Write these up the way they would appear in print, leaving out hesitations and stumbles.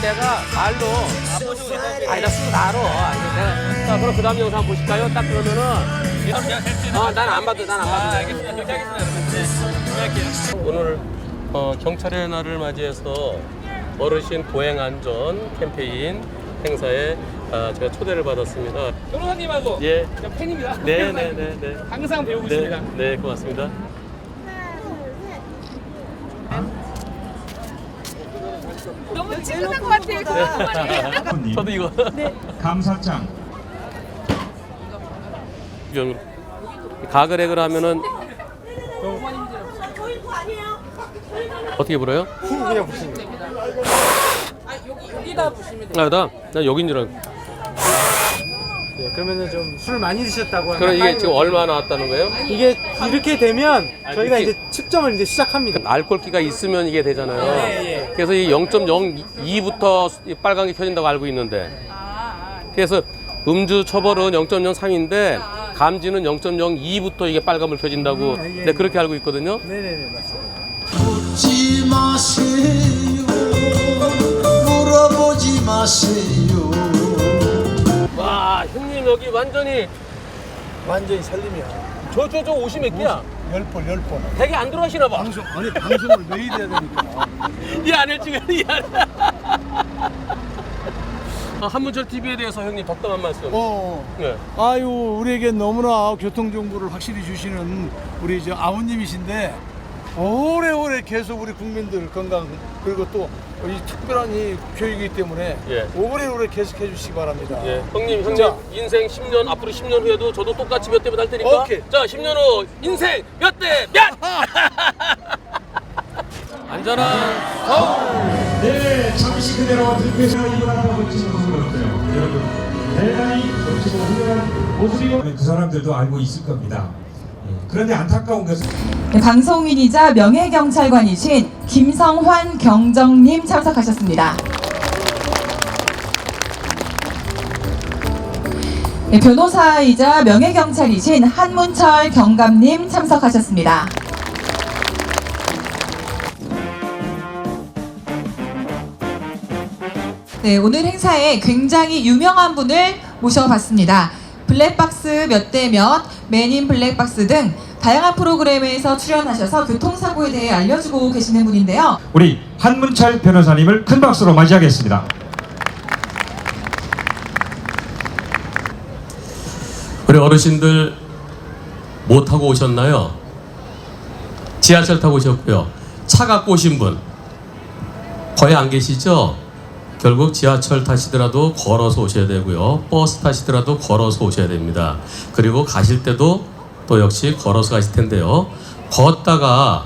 내가 말로 아니 나 쓰고 다 알아. 내가 자 그럼 그 다음 영상 보실까요? 딱 그러면은 난 안 봐도 난 안 봐도 알겠습니다. 그렇게 하겠습니다. 오늘 경찰의 날을 맞이해서 어르신 보행안전 캠페인 행사에 제가 초대를 받았습니다. 변호사님하고 예. 팬입니다. 네네네네. 항상 배우고 네, 있습니다. 네 고맙습니다. 너무 친근한 것 같아요. 네. 저도 이거 감사장 가글액을 하면은 어떻게 불어요? 그냥 붙입니다. 여기다 보시면 돼요. 난 여긴 줄 알고. 네, 그러면은 좀 술 많이 드셨다고 하면 그럼 이게 지금 얼마 나왔다는 거예요? 이게 이렇게 되면 저희가 이렇게- 이제 측정을 이제 시작합니다. 알코올기가 있으면 이게 되잖아요. 예. 그래서 이 0.02부터 빨간 게 켜진다고 알고 있는데. 그래서 음주 처벌은 0.03인데 감지는 0.02부터 이게 빨간불 켜진다고 예. 네, 그렇게 알고 있거든요. 네네네 맞습니다. 묻지 마세요 물어보지 마세요 와 형님 여기 완전히 완전히 살림이야. 저 50 몇 개야? 10번. 되게 안 들어가시나 봐. 방송을 매일 해야 되니까. 이 안에 지금 이 안에. 한문철 TV에 대해서 형님 덕담한 말씀. 네. 아유, 우리에게 너무나 교통정보를 확실히 주시는 우리 저 아버님이신데, 오래오래 계속 우리 국민들 건강, 그리고 또 이 특별한 이 교육이기 때문에 예. 오래오래 계속 해주시기 바랍니다. 예. 형님 자. 인생 10년 앞으로 10년 후에도 저도 똑같이 몇 대몇 할 테니까. 오케이. 자 10년 후 인생 몇 대 몇. 안전한 서울. 네, 잠시 그대로 들께서 이바라가 멋진 모습을 어때요? 여러분 대단히 멋지고 훌륭한 모습이고 그 사람들도 알고 있을 겁니다. 그런데 안타까운 것은 네, 방송인이자 명예경찰관이신 김성환 경정님 참석하셨습니다. 네, 변호사이자 명예경찰이신 한문철 경감님 참석하셨습니다. 네, 오늘 행사에 굉장히 유명한 분을 모셔봤습니다. 블랙박스 몇 대 몇, 맨인 블랙박스 등 다양한 프로그램에서 출연하셔서 교통사고에 대해 알려주고 계시는 분인데요. 우리 한문철 변호사님을 큰 박수로 맞이하겠습니다. 우리 어르신들 뭐 타고 오셨나요? 지하철 타고 오셨고요. 차 갖고 오신 분 거의 안 계시죠? 결국 지하철 타시더라도 걸어서 오셔야 되고요. 버스 타시더라도 걸어서 오셔야 됩니다. 그리고 가실 때도 또 역시 걸어서 가실 텐데요. 걷다가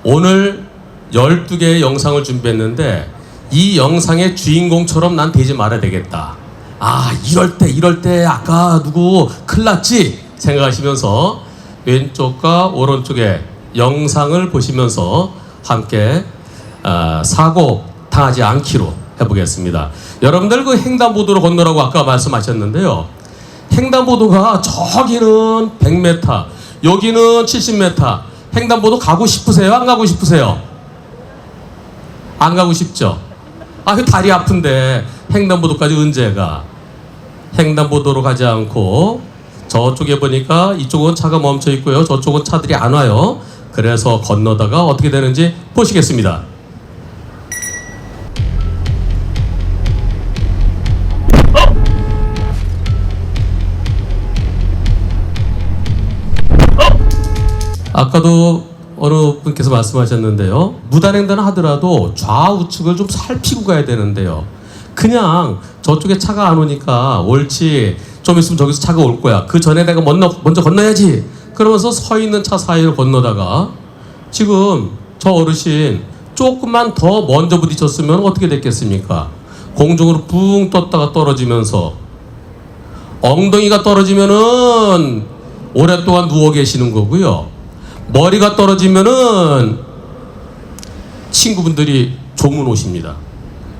오늘 12개의 영상을 준비했는데 이 영상의 주인공처럼 난 되지 말아야 되겠다. 아 이럴 때 아까 누구 큰일 났지? 생각하시면서 왼쪽과 오른쪽에 영상을 보시면서 함께 사고 당하지 않기로 해보겠습니다. 여러분들 그 횡단보도로 건너라고 아까 말씀하셨는데요. 횡단보도가 저기는 100m, 여기는 70m. 횡단보도 가고 싶으세요? 안 가고 싶으세요? 안 가고 싶죠? 그 다리 아픈데 횡단보도까지 언제 가? 횡단보도로 가지 않고 저쪽에 보니까 이쪽은 차가 멈춰 있고요. 저쪽은 차들이 안 와요. 그래서 건너다가 어떻게 되는지 보시겠습니다. 아까도 어느 분께서 말씀하셨는데요. 무단횡단을 하더라도 좌우측을 좀 살피고 가야 되는데요. 그냥 저쪽에 차가 안 오니까 옳지 좀 있으면 저기서 차가 올 거야. 그 전에 내가 먼저 건너야지. 그러면서 서 있는 차 사이를 건너다가 지금 저 어르신 조금만 더 먼저 부딪혔으면 어떻게 됐겠습니까? 공중으로 붕 떴다가 떨어지면서 엉덩이가 떨어지면은 오랫동안 누워 계시는 거고요. 머리가 떨어지면은 친구분들이 조문 오십니다.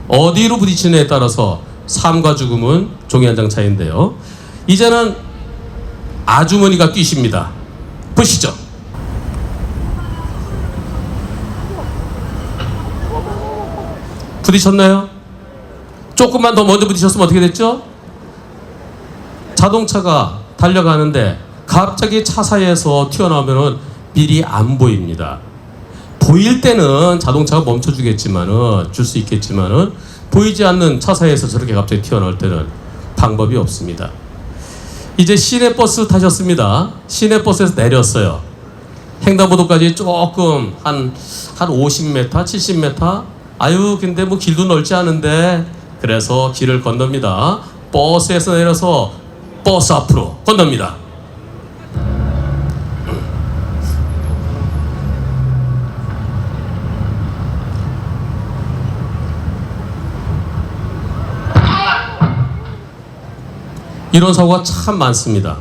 어디로 부딪히느냐에 따라서 삶과 죽음은 종이 한 장 차이인데요. 이제는 아주머니가 뛰십니다. 보시죠. 부딪혔나요? 조금만 더 먼저 부딪혔으면 어떻게 됐죠? 자동차가 달려가는데 갑자기 차 사이에서 튀어나오면은 미리 안 보입니다. 보일 때는 자동차가 멈춰주겠지만은 줄 수 있겠지만은 보이지 않는 차 사이에서 저렇게 갑자기 튀어나올 때는 방법이 없습니다. 이제 시내버스 타셨습니다. 시내버스에서 내렸어요. 횡단보도까지 조금 한 50m, 70m. 아유, 근데 뭐 길도 넓지 않은데. 그래서 길을 건넙니다. 버스에서 내려서 버스 앞으로 건넙니다. 이런 사고가 참 많습니다.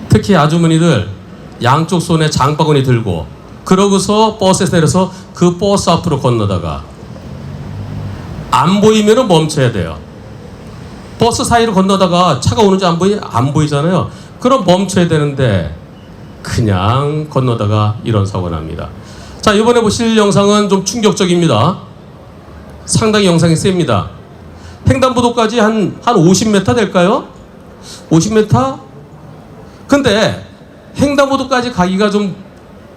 특히 아주머니들 양쪽 손에 장바구니 들고 그러고서 버스에서 내려서 그 버스 앞으로 건너다가 안 보이면 멈춰야 돼요. 버스 사이로 건너다가 차가 오는지 안 보이잖아요. 그럼 멈춰야 되는데 그냥 건너다가 이런 사고가 납니다. 자, 이번에 보실 영상은 좀 충격적입니다. 상당히 영상이 셉니다. 횡단보도까지 한 50m 될까요? 50m? 근데 횡단보도까지 가기가 좀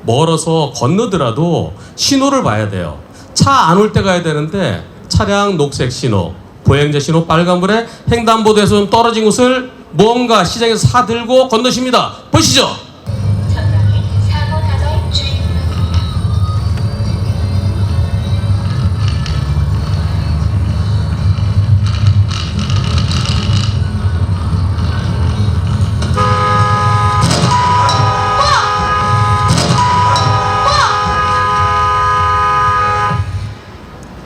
멀어서 건너더라도 신호를 봐야 돼요. 차 안 올 때 가야 되는데 차량 녹색 신호, 보행자 신호 빨간불에 횡단보도에서 좀 떨어진 곳을 뭔가 시장에서 사들고 건너십니다. 보시죠.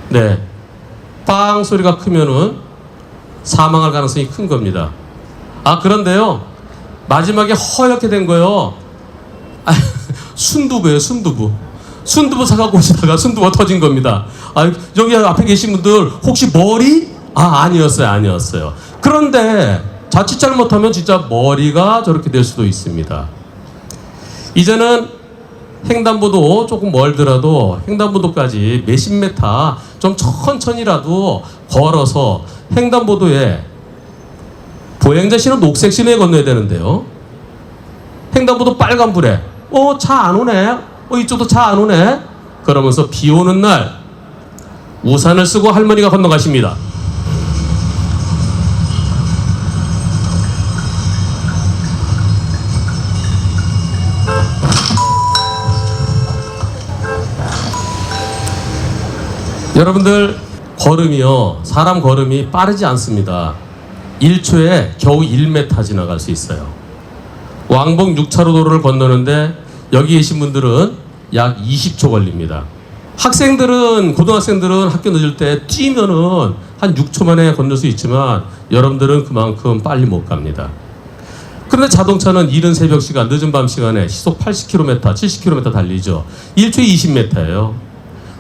네, 빵 소리가 크면은 사망할 가능성이 큰 겁니다. 아, 그런데요, 마지막에 허옇게 된 거요. 아, 순두부예요, 순두부. 순두부 사갖고 오시다가 순두부가 터진 겁니다. 아, 여기 앞에 계신 분들 혹시 머리? 아, 아니었어요. 그런데 자칫 잘못하면 진짜 머리가 저렇게 될 수도 있습니다. 이제는 횡단보도 조금 멀더라도 횡단보도까지 몇십 메타 좀 천천히라도 걸어서 횡단보도에 보행자 신호 녹색 신호에 건너야 되는데요. 횡단보도 빨간불에 차 안 오네. 이쪽도 차 안 오네. 그러면서 비 오는 날 우산을 쓰고 할머니가 건너가십니다. 여러분들, 걸음이요, 사람 걸음이 빠르지 않습니다. 1초에 겨우 1m 지나갈 수 있어요. 왕복 6차로 도로를 건너는데 여기 계신 분들은 약 20초 걸립니다. 고등학생들은 학교 늦을 때 뛰면은 한 6초 만에 건널 수 있지만 여러분들은 그만큼 빨리 못 갑니다. 그런데 자동차는 이른 새벽 시간, 늦은 밤 시간에 시속 80km, 70km 달리죠. 1초에 20m예요.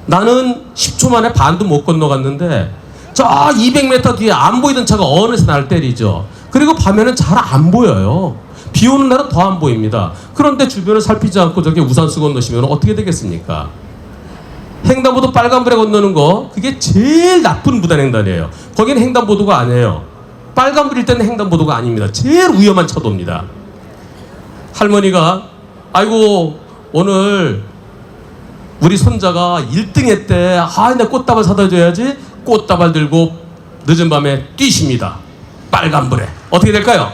나는 10초 만에 반도 못 건너갔는데 저 200m 뒤에 안 보이던 차가 어느새 날 때리죠. 그리고 밤에는 잘 안 보여요. 비 오는 날은 더 안 보입니다. 그런데 주변을 살피지 않고 저렇게 우산 쓰고 건너시면 어떻게 되겠습니까? 횡단보도 빨간불에 건너는 거, 그게 제일 나쁜 무단횡단이에요. 거기는 횡단보도가 아니에요. 빨간불일 때는 횡단보도가 아닙니다. 제일 위험한 차도입니다. 할머니가 아이고 오늘 우리 손자가 1등 했대. 내 꽃다발 사다 줘야지. 꽃다발 들고 늦은 밤에 뛰십니다. 빨간불에. 어떻게 될까요?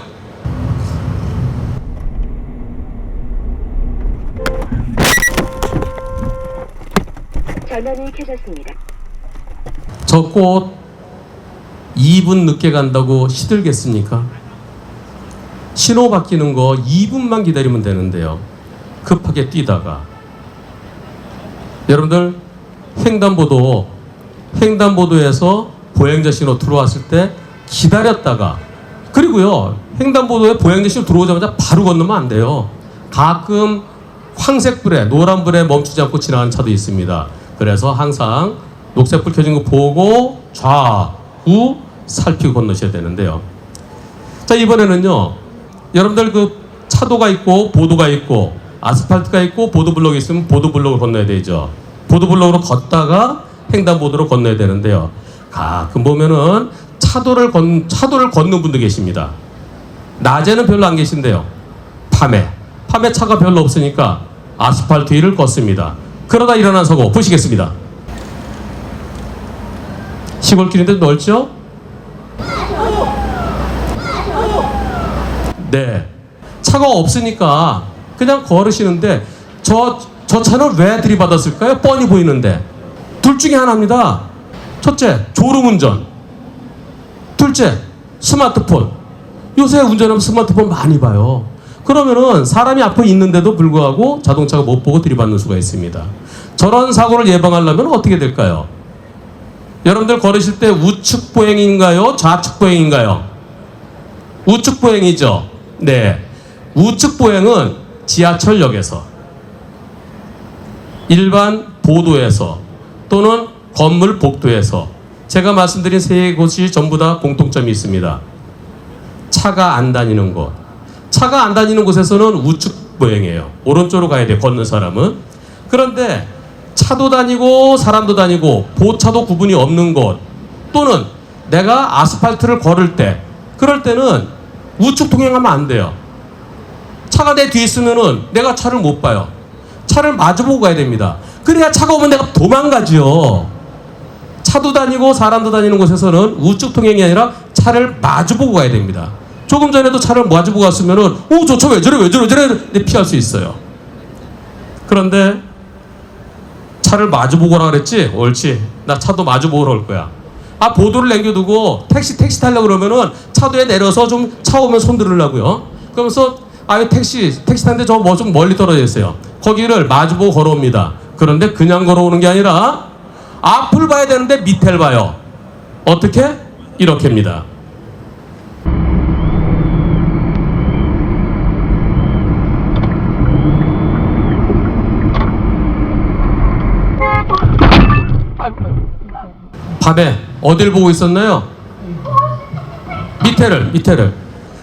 전원이 켜졌습니다. 저 꽃 2분 늦게 간다고 시들겠습니까? 신호 바뀌는 거 2분만 기다리면 되는데요. 급하게 뛰다가 여러분들, 횡단보도에서 보행자 신호 들어왔을 때 기다렸다가, 그리고요, 횡단보도에 보행자 신호 들어오자마자 바로 건너면 안 돼요. 가끔 황색불에, 노란불에 멈추지 않고 지나가는 차도 있습니다. 그래서 항상 녹색불 켜진 거 보고 좌우 살피고 건너셔야 되는데요. 자, 이번에는요, 여러분들 그 차도가 있고 보도가 있고 아스팔트가 있고 보도블록이 있으면 보도블록을 건너야 되죠. 보도블록으로 걷다가 횡단보도로 건너야 되는데요. 가끔 보면은 차도를 걷는 분도 계십니다. 낮에는 별로 안 계신데요. 밤에 차가 별로 없으니까 아스팔트 위를 걷습니다. 그러다 일어난 사고 보시겠습니다. 시골길인데 넓죠? 네. 차가 없으니까 그냥 걸으시는데 저 차는 왜 들이받았을까요? 뻔히 보이는데. 둘 중에 하나입니다. 첫째, 졸음운전. 둘째, 스마트폰. 요새 운전하면 스마트폰 많이 봐요. 그러면은 사람이 앞에 있는데도 불구하고 자동차가 못 보고 들이받는 수가 있습니다. 저런 사고를 예방하려면 어떻게 될까요? 여러분들 걸으실 때 우측 보행인가요? 좌측 보행인가요? 우측 보행이죠. 네. 우측 보행은 지하철역에서, 일반 보도에서, 또는 건물 복도에서, 제가 말씀드린 세 곳이 전부 다 공통점이 있습니다. 차가 안 다니는 곳. 차가 안 다니는 곳에서는 우측 보행이에요. 오른쪽으로 가야 돼요, 걷는 사람은. 그런데 차도 다니고 사람도 다니고 보차도 구분이 없는 곳, 또는 내가 아스팔트를 걸을 때, 그럴 때는 우측 통행하면 안 돼요. 차가 내 뒤에 있으면은 내가 차를 못 봐요. 차를 마주보고 가야 됩니다. 그래야 차가 오면 내가 도망가죠. 차도 다니고 사람도 다니는 곳에서는 우측 통행이 아니라 차를 마주보고 가야 됩니다. 조금 전에도 차를 마주보고 갔으면은 저 차 왜 저래 피할 수 있어요. 그런데 차를 마주보고 오라 그랬지? 옳지. 나 차도 마주보고 올 거야. 보도를 남겨두고 택시 타려고 그러면은 차도에 내려서 좀 차 오면 손 들으려고요. 그러면서 택시 타는데 저 좀 멀리 떨어져 있어요. 거기를 마주보고 걸어옵니다. 그런데 그냥 걸어오는 게 아니라 앞을 봐야 되는데 밑을 봐요. 어떻게? 이렇게입니다. 밤에 어딜 보고 있었나요? 밑에를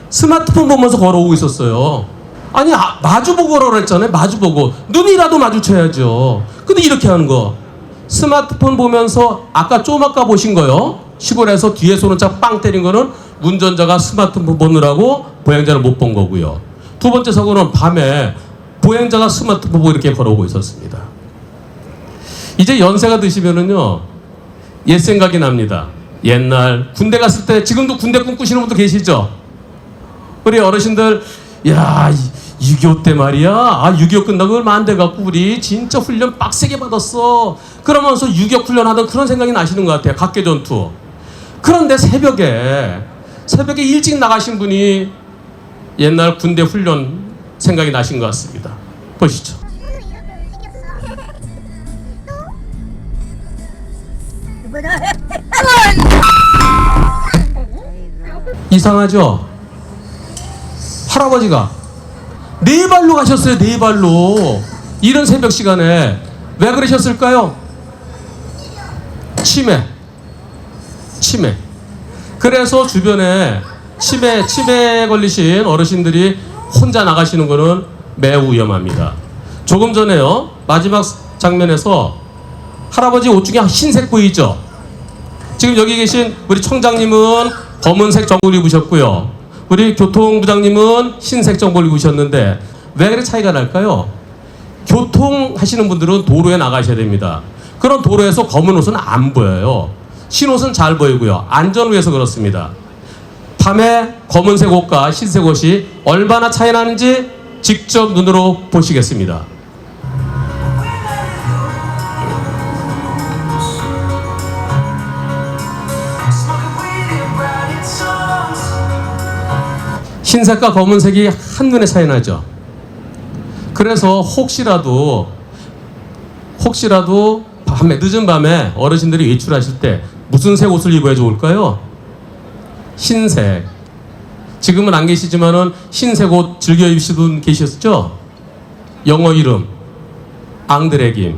스마트폰 보면서 걸어오고 있었어요. 아니 마주보고 걸어라 했잖아요. 마주보고 눈이라도 마주쳐야죠. 근데 이렇게 하는 거, 스마트폰 보면서 아까 보신 거요. 시골에서 뒤에서 오는 차 빵 때린 거는 운전자가 스마트폰 보느라고 보행자를 못 본 거고요. 두 번째 사고는 밤에 보행자가 스마트폰 보고 이렇게 걸어오고 있었습니다. 이제 연세가 드시면은요, 옛 생각이 납니다. 옛날 군대 갔을 때, 지금도 군대 꿈꾸시는 분도 계시죠? 우리 어르신들, 야, 6.25 때 말이야. 6.25 끝나고 얼마 안 돼갖고 우리 진짜 훈련 빡세게 받았어. 그러면서 6.25 훈련하던 그런 생각이 나시는 것 같아요. 각계전투. 그런데 새벽에 일찍 나가신 분이 옛날 군대 훈련 생각이 나신 것 같습니다. 보시죠. 이상하죠? 할아버지가 네 발로 가셨어요. 네 발로. 이런 새벽 시간에 왜 그러셨을까요? 치매. 그래서 주변에 치매 걸리신 어르신들이 혼자 나가시는 거는 매우 위험합니다. 조금 전에요, 마지막 장면에서 할아버지 옷 중에 흰색 보이죠? 지금 여기 계신 우리 청장님은 검은색 정복을 입으셨고요. 우리 교통부장님은 흰색 정복을 입으셨는데 왜 그렇게 차이가 날까요? 교통하시는 분들은 도로에 나가셔야 됩니다. 그런 도로에서 검은 옷은 안 보여요. 흰 옷은 잘 보이고요. 안전을 위해서 그렇습니다. 밤에 검은색 옷과 흰색 옷이 얼마나 차이 나는지 직접 눈으로 보시겠습니다. 흰색과 검은색이 한눈에 차이 나죠. 그래서 혹시라도 밤에, 늦은 밤에 어르신들이 외출하실 때 무슨 색 옷을 입어야 좋을까요? 흰색. 지금은 안 계시지만은 흰색 옷 즐겨 입으시는 분 계셨죠? 영어 이름 앙드레김.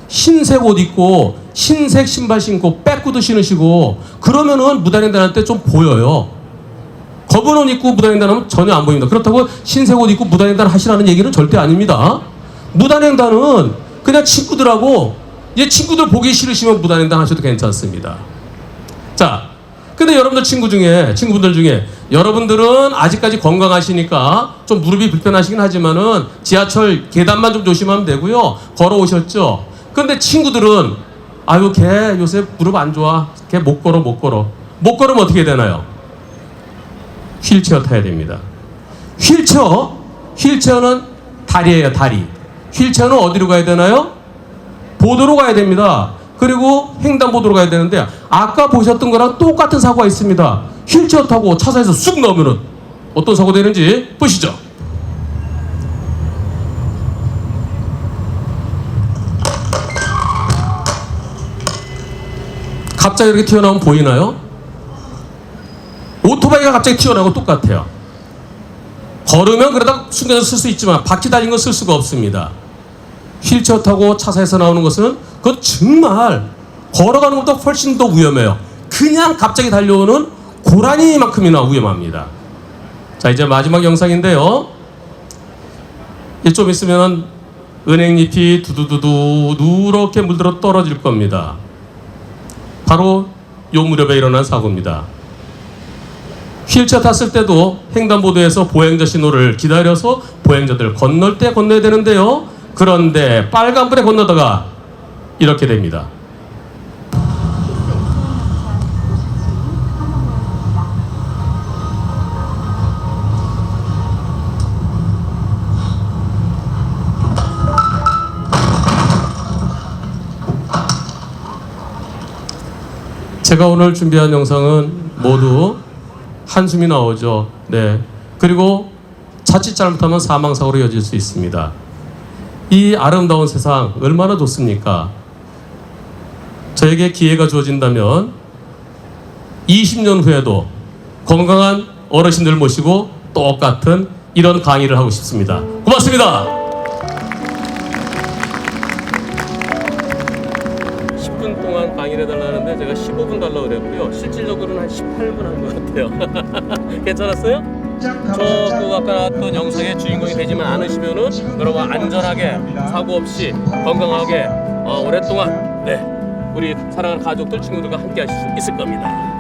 흰색 옷 입고 흰색 신발 신고 백구도 신으시고 그러면은 무단횡단할 때 좀 보여요. 검은 옷 입고 무단횡단하면 전혀 안 보입니다. 그렇다고 흰색 옷 입고 무단횡단 하시라는 얘기는 절대 아닙니다. 무단횡단은 그냥 친구들하고, 친구들 보기 싫으시면 무단횡단 하셔도 괜찮습니다. 자, 근데 여러분들 친구분들 중에 여러분들은 아직까지 건강하시니까 좀 무릎이 불편하시긴 하지만은 지하철 계단만 좀 조심하면 되고요. 걸어오셨죠? 근데 친구들은 아유 걔 요새 무릎 안 좋아. 걔 못 걸어. 못 걸으면 어떻게 되나요? 휠체어 타야 됩니다. 휠체어는 다리예요, 다리. 휠체어는 어디로 가야 되나요? 보도로 가야 됩니다. 그리고 횡단보도로 가야 되는데 아까 보셨던 거랑 똑같은 사고가 있습니다. 휠체어 타고 차선에서 쑥 나오면은 어떤 사고 되는지 보시죠. 갑자기 이렇게 튀어나오면 보이나요? 오토바이가 갑자기 튀어나오고 똑같아요. 걸으면 그러다 순간적으로 쓸 수 있지만 바퀴 달린 건 쓸 수가 없습니다. 휠체어 타고 차선에서 나오는 것은 그건 정말 걸어가는 것보다 훨씬 더 위험해요. 그냥 갑자기 달려오는 고라니만큼이나 위험합니다. 자, 이제 마지막 영상인데요. 좀 있으면 은행잎이 두두두두 누렇게 물들어 떨어질 겁니다. 바로 요 무렵에 일어난 사고입니다. 휠체어 탔을 때도 횡단보도에서 보행자 신호를 기다려서 보행자들 건널 때 건너야 되는데요. 그런데 빨간불에 건너다가 이렇게 됩니다. 제가 오늘 준비한 영상은 모두 한숨이 나오죠. 네. 그리고 자칫 잘못하면 사망사고로 이어질 수 있습니다. 이 아름다운 세상 얼마나 좋습니까? 저에게 기회가 주어진다면 20년 후에도 건강한 어르신들 모시고 똑같은 이런 강의를 하고 싶습니다. 고맙습니다. 10분 동안 강의를 해달라는데 제가 15분 달라고 그랬고요. 실질적으로는 한 18분 한 것 같아요. 괜찮았어요? 그 아까 나왔던 영상의 주인공이 되지만 않으시면은 여러분 안전하게 사고 없이 건강하게 오랫동안 우리 사랑하는 가족들 친구들과 함께 하실 수 있을 겁니다.